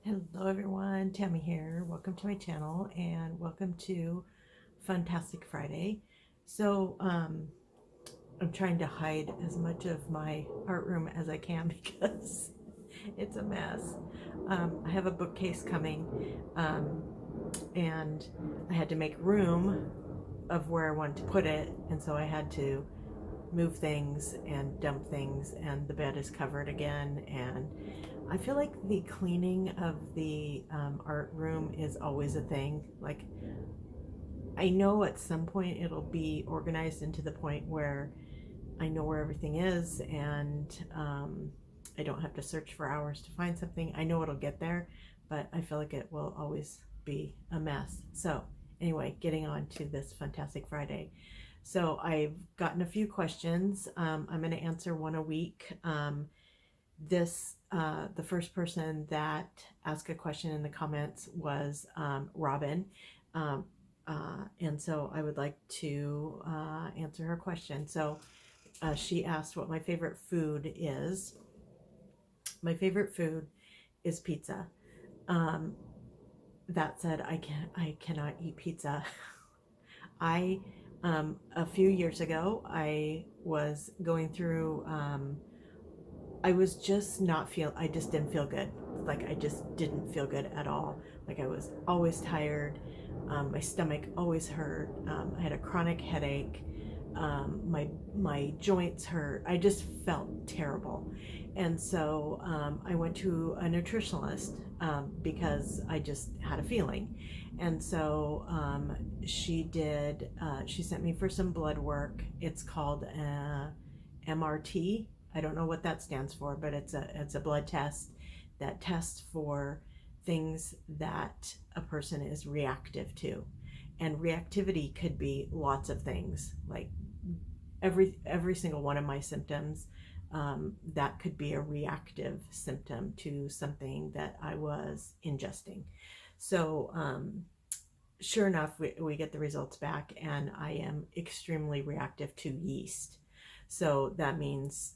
Hello everyone, Tammy here. Welcome to my channel and welcome to FUNtastic Friday. I'm trying to hide as much of my art room as I can because it's a mess. I have a bookcase coming and I had to make room of where I wanted to put it, and so I had to move things and dump things, and the bed is covered again, and I feel like the cleaning of the art room is always a thing. Like, I know at some point it'll be organized into the point where I know where everything is, and I don't have to search for hours to find something. I know it'll get there, but I feel like it will always be a mess. So anyway, getting on to this FUNtastic Friday. So I've gotten a few questions. I'm going to answer one a week. The first person that asked a question in the comments was Robin. And so I would like to answer her question. So she asked what my favorite food is. My favorite food is pizza. That said, I cannot eat pizza. A few years ago, I was going through, I was just I just didn't feel good. Like, I just didn't feel good at all. Like, I was always tired. My stomach always hurt. I had a chronic headache. My joints hurt. I just felt terrible. And so I went to a nutritionalist because I just had a feeling. And so she sent me for some blood work. It's called MRT. I don't know what that stands for, but it's a blood test that tests for things that a person is reactive to. And reactivity could be lots of things, like every single one of my symptoms. That could be a reactive symptom to something that I was ingesting. So sure enough, we get the results back, and I am extremely reactive to yeast. So that means,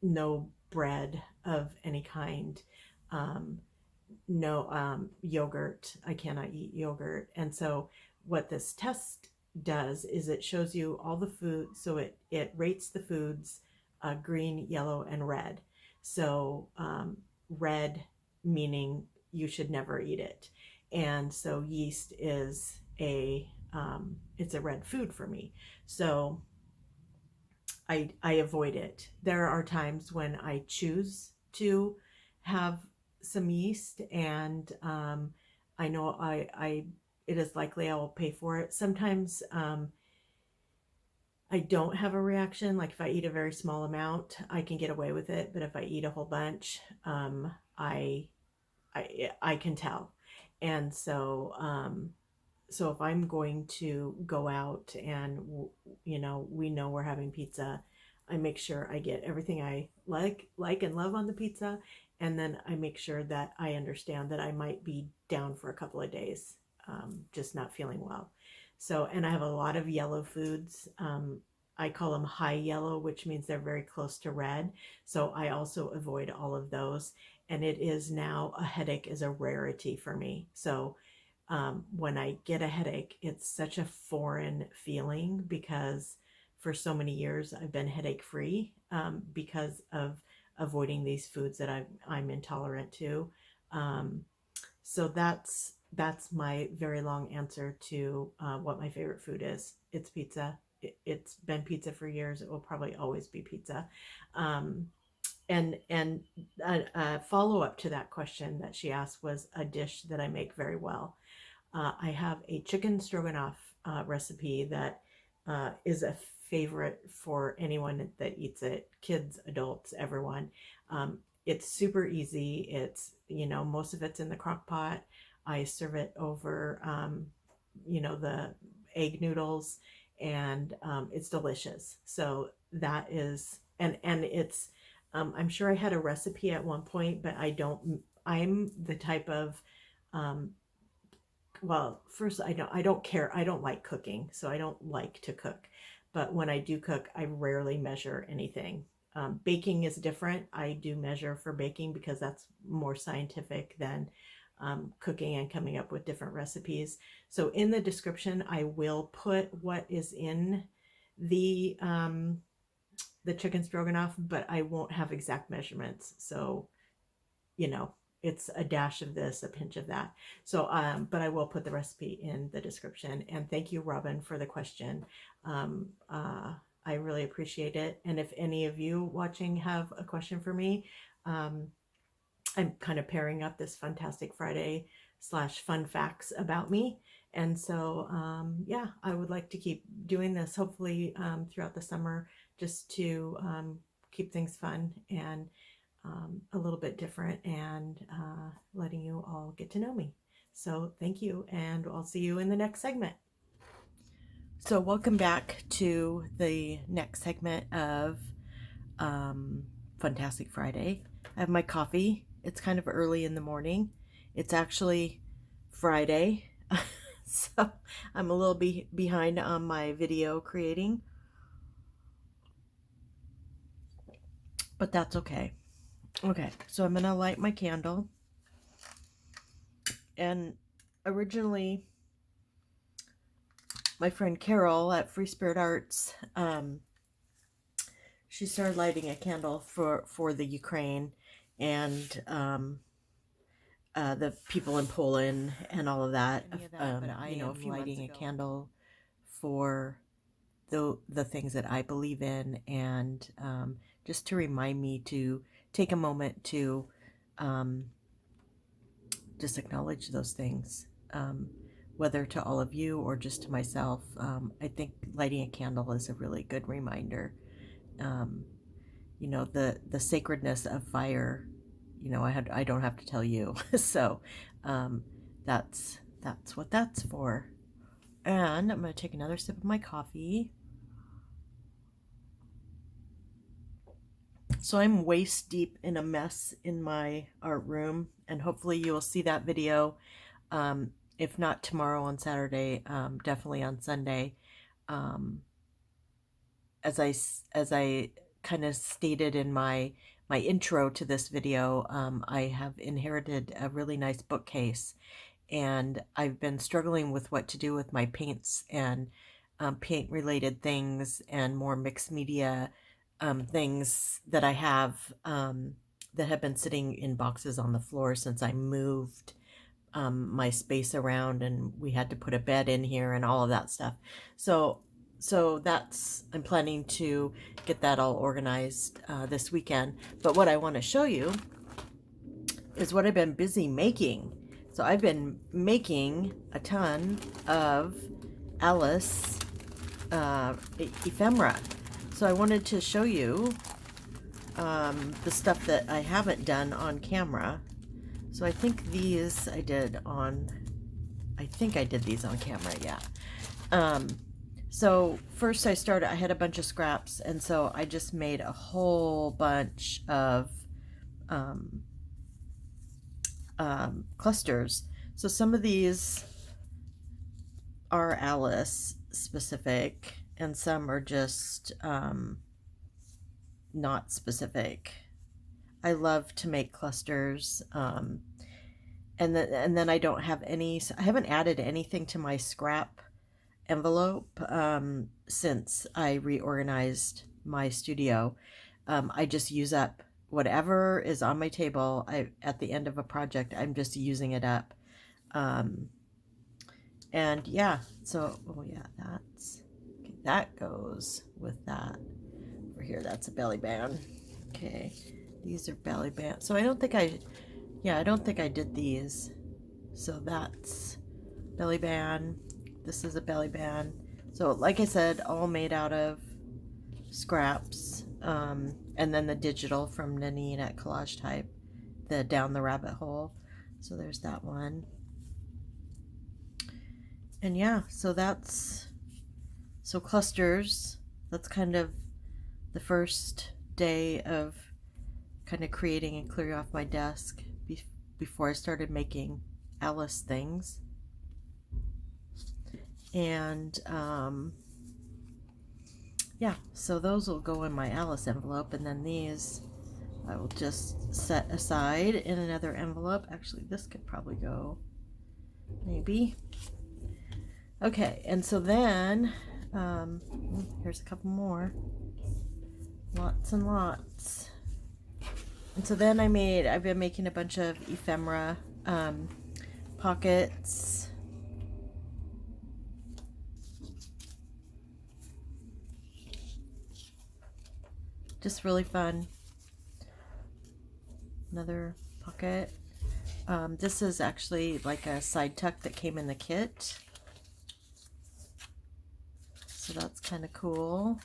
no bread of any kind, no yogurt. I cannot eat yogurt. And so what this test does is it shows you all the food. So it rates the foods green, yellow, and red. So red meaning you should never eat it. And so yeast is it's a red food for me. So I avoid it. There are times when I choose to have some yeast, and I know it is likely I will pay for it. Sometimes I don't have a reaction. Like, if I eat a very small amount, I can get away with it. But if I eat a whole bunch, I can tell. And so so if I'm going to go out and we know we're having pizza, I make sure I get everything I like and love on the pizza, and then I make sure that I understand that I might be down for a couple of days, just not feeling well. So, and I have a lot of yellow foods. I call them high yellow, which means they're very close to red. So I also avoid all of those. And it is now, a headache is a rarity for me. So when I get a headache, it's such a foreign feeling because for so many years I've been headache free because of avoiding these foods that I'm intolerant to. So that's my very long answer to what my favorite food is. It's pizza. It's been pizza for years. It will probably always be pizza. And a follow-up to that question that she asked was a dish that I make very well. I have a chicken stroganoff recipe that is a favorite for anyone that eats it, kids, adults, everyone. It's super easy. It's, most of it's in the crock pot. I serve it over, the egg noodles, and it's delicious. So that is, and it's, I'm sure I had a recipe at one point, but I'm the type of, well, first, I don't care. I don't like cooking, so I don't like to cook. But when I do cook, I rarely measure anything. Baking is different. I do measure for baking because that's more scientific than cooking and coming up with different recipes. So in the description, I will put what is in the chicken stroganoff, but I won't have exact measurements. So, you know, it's a dash of this, a pinch of that. So, but I will put the recipe in the description. And thank you, Robin, for the question. I really appreciate it. And if any of you watching have a question for me, I'm kind of pairing up this FUNtastic Friday / fun facts about me. And so, yeah, I would like to keep doing this, hopefully throughout the summer, just to keep things fun and a little bit different, and letting you all get to know me. So thank you, and I'll see you in the next segment. So welcome back to the next segment of FUNtastic Friday. I have my coffee. It's kind of early in the morning. It's actually Friday, so I'm a little behind on my video creating, but that's okay. Okay, so I'm gonna light my candle. And originally, my friend Carol at Free Spirit Arts, she started lighting a candle for the Ukraine and the people in Poland and all of that. But I am lighting a candle for the things that I believe in, and just to remind me to take a moment to just acknowledge those things, whether to all of you or just to myself. I think lighting a candle is a really good reminder. You know, the sacredness of fire. You know, I don't have to tell you. So that's what that's for. And I'm going to take another sip of my coffee. So I'm waist deep in a mess in my art room, and hopefully you will see that video. If not tomorrow on Saturday, definitely on Sunday. As I kind of stated in my intro to this video, I have inherited a really nice bookcase, and I've been struggling with what to do with my paints and paint related things and more mixed media things that I have that have been sitting in boxes on the floor since I moved my space around, and we had to put a bed in here and all of that stuff. So that's, I'm planning to get that all organized this weekend. But what I want to show you is what I've been busy making. So I've been making a ton of Alice ephemera. So I wanted to show you the stuff that I haven't done on camera. So I think these I did these on camera, yeah. So first I had a bunch of scraps, and so I just made a whole bunch of clusters. So some of these are Alice specific, and some are just not specific. I love to make clusters, and then I don't have any. I haven't added anything to my scrap envelope since I reorganized my studio. I just use up whatever is on my table. At the end of a project, I'm just using it up. And yeah, so oh yeah, that goes with that. Over here, that's a belly band. Okay, these are belly band. So I don't think I did these. So that's belly band. This is a belly band. So like I said, all made out of scraps. And then the digital from Nanine at Collage Type, the Down the Rabbit Hole. So there's that one. And yeah, so clusters, that's kind of the first day of kind of creating and clearing off my desk before I started making Alice things. And yeah, so those will go in my Alice envelope, and then these I will just set aside in another envelope. Actually, this could probably go, maybe. Okay, and so then, here's a couple more. Lots and lots. And so then I've been making a bunch of ephemera pockets. Just really fun. Another pocket. This is actually like a side tuck that came in the kit. So that's kind of cool.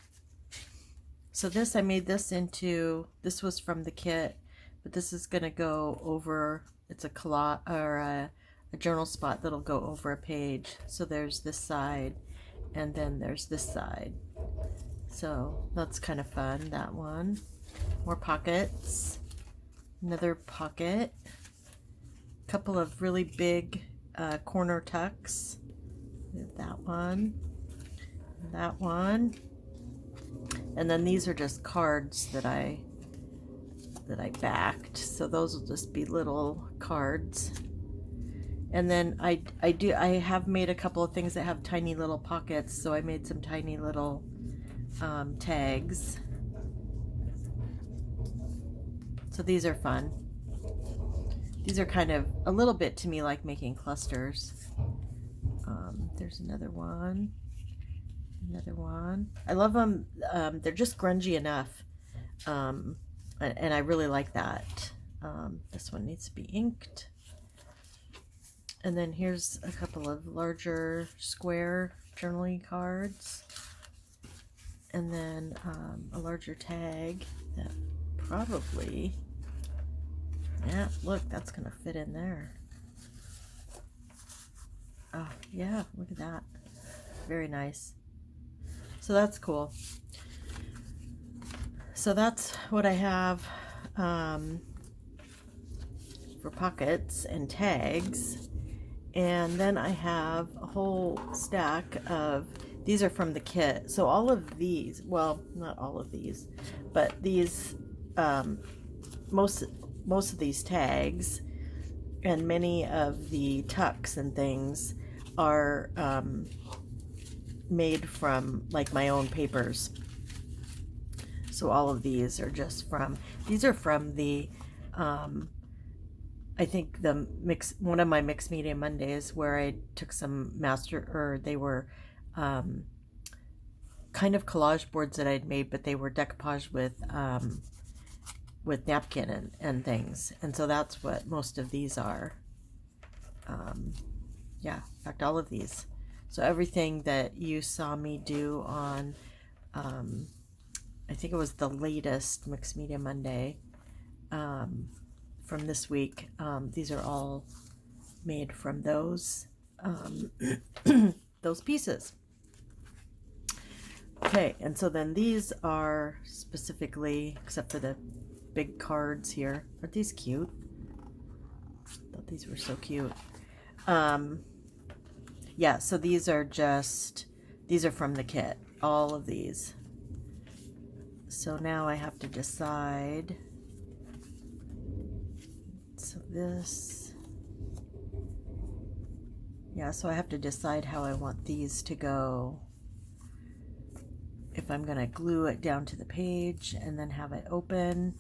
So this, I made this into, this was from the kit, but this is going to go over, it's a collage or a journal spot that'll go over a page. So there's this side, and then there's this side. So that's kind of fun, that one. More pockets. Another pocket. A couple of really big corner tucks. We have that one. That one. And then these are just cards that I backed. So those will just be little cards. And then I have made a couple of things that have tiny little pockets. So I made some tiny little tags. So these are fun. These are kind of a little bit to me like making clusters. There's another one. Another one. I love them. They're just grungy enough. And I really like that. This one needs to be inked. And then here's a couple of larger square journaling cards. And then a larger tag that probably, yeah, look, that's going to fit in there. Oh, yeah, look at that. Very nice. So that's cool. So that's what I have for pockets and tags. And then I have a whole stack of, these are from the kit. So all of these, well, not all of these, but these, most of these tags and many of the tucks and things are made from like my own papers. So all of these are just from, these are from the I think the one of my Mixed Media Mondays where I took some they were kind of collage boards that I'd made, but they were decoupage with napkin and things. And so that's what most of these are. Yeah, in fact, all of these. So everything that you saw me do on, I think it was the latest Mixed Media Monday from this week, these are all made from those those pieces. Okay, and so then these are specifically, except for the big cards here. Aren't these cute? I thought these were so cute. Yeah, so these are from the kit, all of these. So now I have to decide. So this, yeah, so I have to decide how I want these to go. If I'm gonna glue it down to the page and then have it open.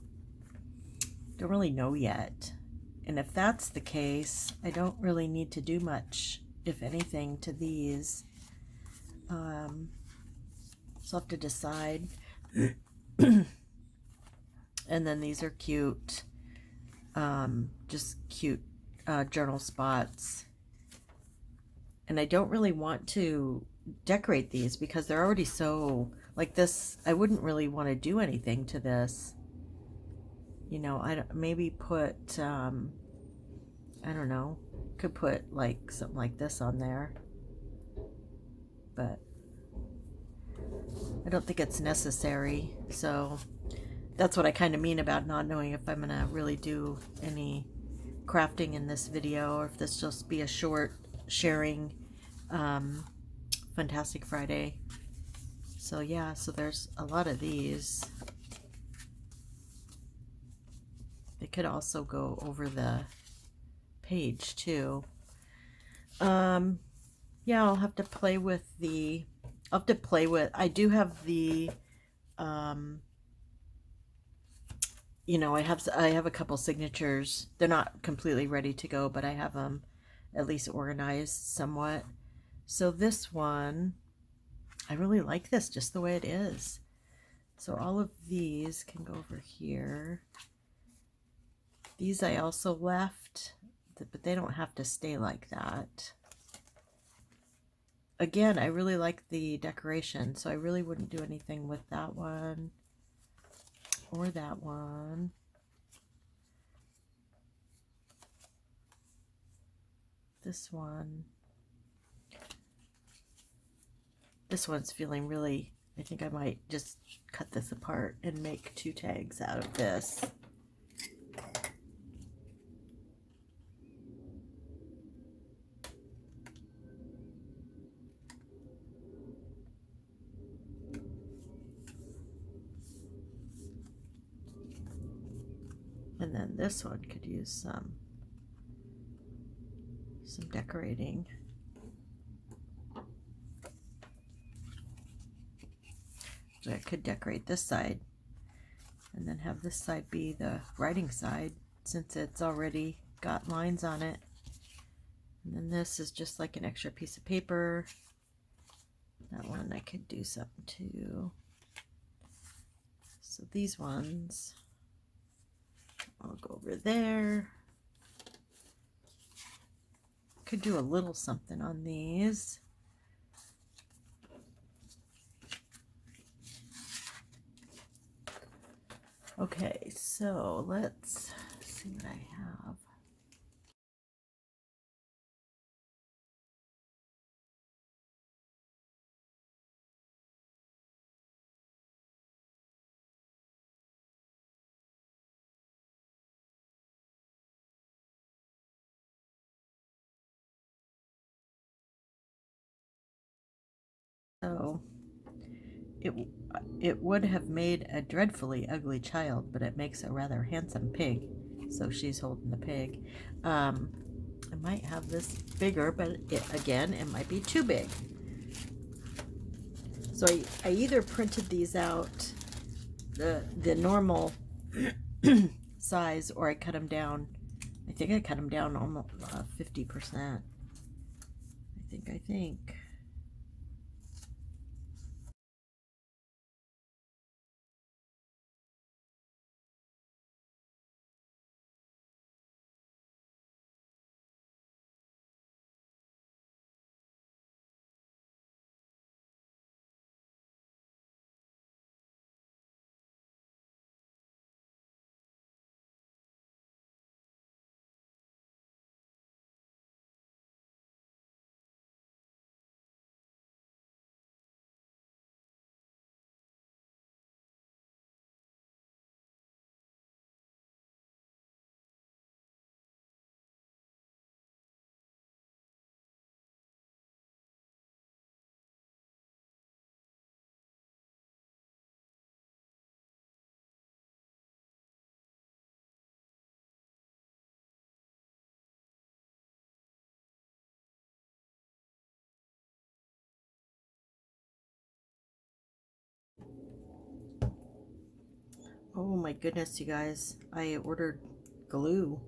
Don't really know yet. And if that's the case, I don't really need to do much, if anything, to these. So I'll have to decide. And then these are cute, just cute journal spots. And I don't really want to decorate these because they're already so, like this, I wouldn't really want to do anything to this. You know, maybe put, I don't know, could put like something like this on there. But I don't think it's necessary. So that's what I kind of mean about not knowing if I'm going to really do any crafting in this video, or if this just be a short sharing FUNtastic Friday So yeah, so there's a lot of these. They could also go over the page too. Yeah, I'll have to play with the, I do have the, you know, I have a couple signatures. They're not completely ready to go, but I have them at least organized somewhat. So this one, I really like this just the way it is. So all of these can go over here. These I also left, but they don't have to stay like that. Again, I really like the decoration, so I really wouldn't do anything with that one or that one. This one. This one's feeling really, I think I might just cut this apart and make 2 tags out of this. And then this one could use some decorating. So I could decorate this side and then have this side be the writing side since it's already got lines on it. And then this is just like an extra piece of paper. That one I could do something too. So these ones, I'll go over there. Could do a little something on these. Okay, so let's see what I have. So it would have made a dreadfully ugly child, but it makes a rather handsome pig. So she's holding the pig. I might have this bigger, but it might be too big. So I either printed these out the normal size, or I cut them down. I think I cut them down almost 50%. I think. Oh my goodness, you guys. I ordered glue.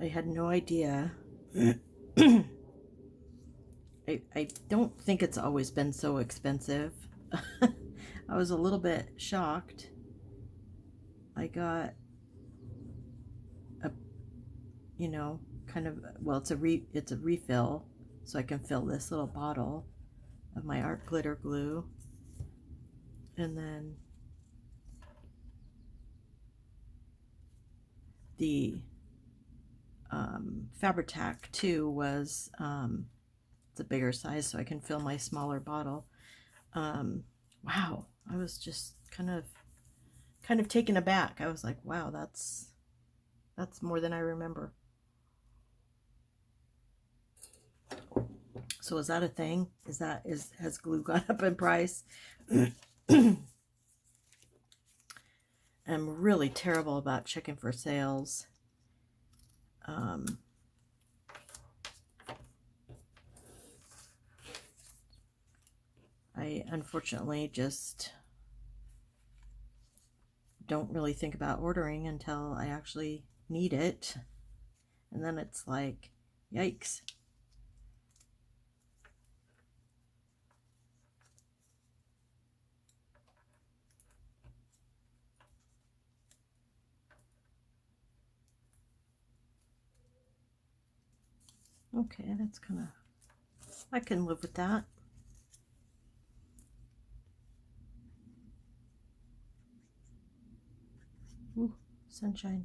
I had no idea. I don't think it's always been so expensive. I was a little bit shocked. I got a, you know, kind of, well, it's a refill, so I can fill this little bottle of my art glitter glue. And then the Fabri-Tac too was it's a bigger size, so I can fill my smaller bottle. Wow, I was just kind of taken aback. I was like, wow, that's more than I remember. So is that a thing? Has glue gone up in price? I'm really terrible about checking for sales. I unfortunately just don't really think about ordering until I actually need it. And then it's like, yikes. Okay, that's kind of, I can live with that. Ooh, sunshine.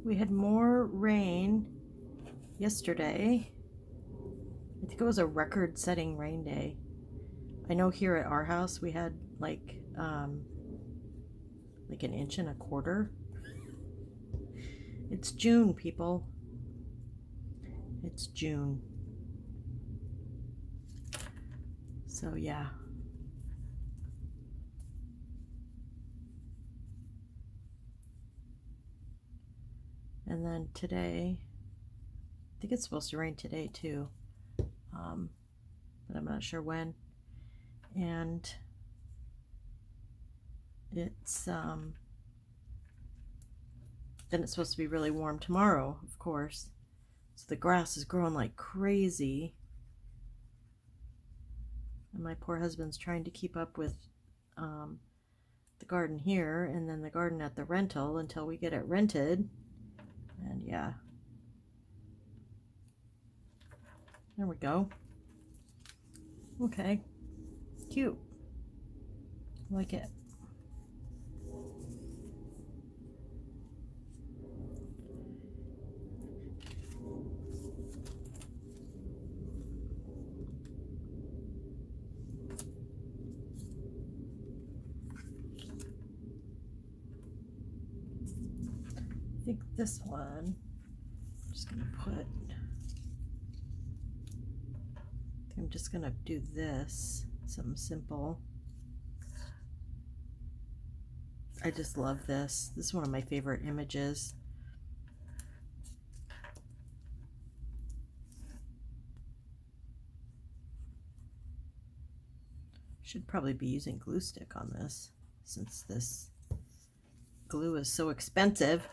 We had more rain yesterday. I think it was a record-setting rain day. I know here at our house we had like an inch and a quarter. It's June, people. It's June. So yeah. And then today, I think it's supposed to rain today too, but I'm not sure when. And it's then it's supposed to be really warm tomorrow, of course. So the grass is growing like crazy, and my poor husband's trying to keep up with the garden here and then the garden at the rental until we get it rented. And yeah, there we go. Okay, cute. I like it. I think this one, I'm just gonna do this, something simple. I just love this. This is one of my favorite images. Should probably be using glue stick on this since this glue is so expensive.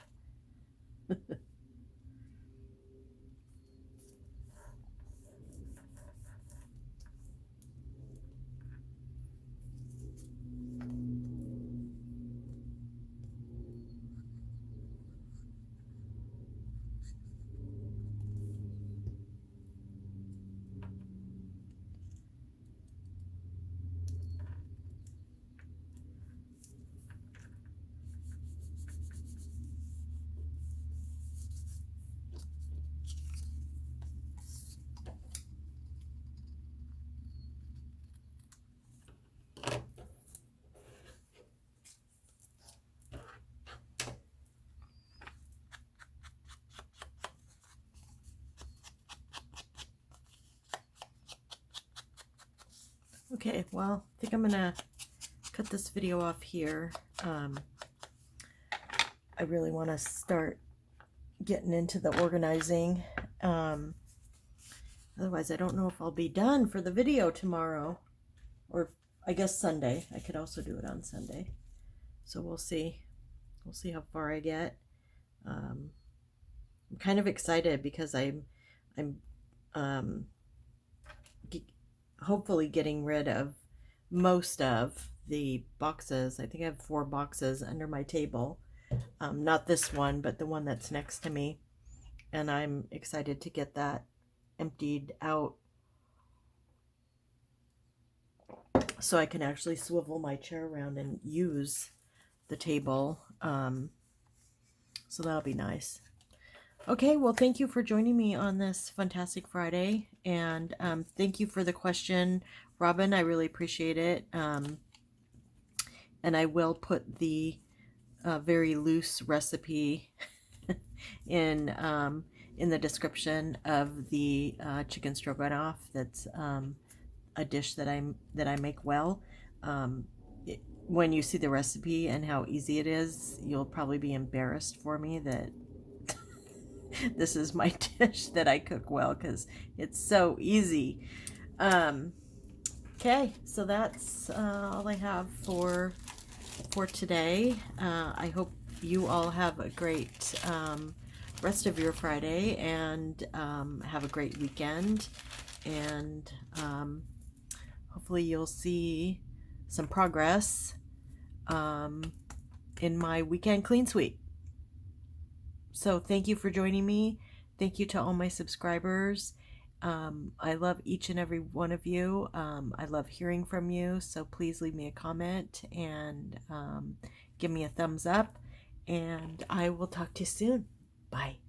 Okay, well, I think I'm gonna cut this video off here. I really want to start getting into the organizing. Otherwise, I don't know if I'll be done for the video tomorrow, or I guess Sunday. I could also do it on Sunday. So we'll see. We'll see how far I get. I'm kind of excited because I'm hopefully getting rid of most of the boxes. I think I have 4 boxes under my table. Not this one, but the one that's next to me. And I'm excited to get that emptied out so I can actually swivel my chair around and use the table. So that'll be nice. Okay, well, thank you for joining me on this FUNtastic Friday, and thank you for the question, Robin. I really appreciate it. And I will put the a very loose recipe in the description of the chicken stroganoff. That's a dish that I make well. When you see the recipe and how easy it is, you'll probably be embarrassed for me that this is my dish that I cook well, because it's so easy. Okay, so that's all I have for today. I hope you all have a great rest of your Friday, and have a great weekend, and hopefully you'll see some progress in my weekend clean sweep. So thank you for joining me. Thank you to all my subscribers. I love each and every one of you. I love hearing from you, so please leave me a comment and give me a thumbs up, and I will talk to you soon. Bye.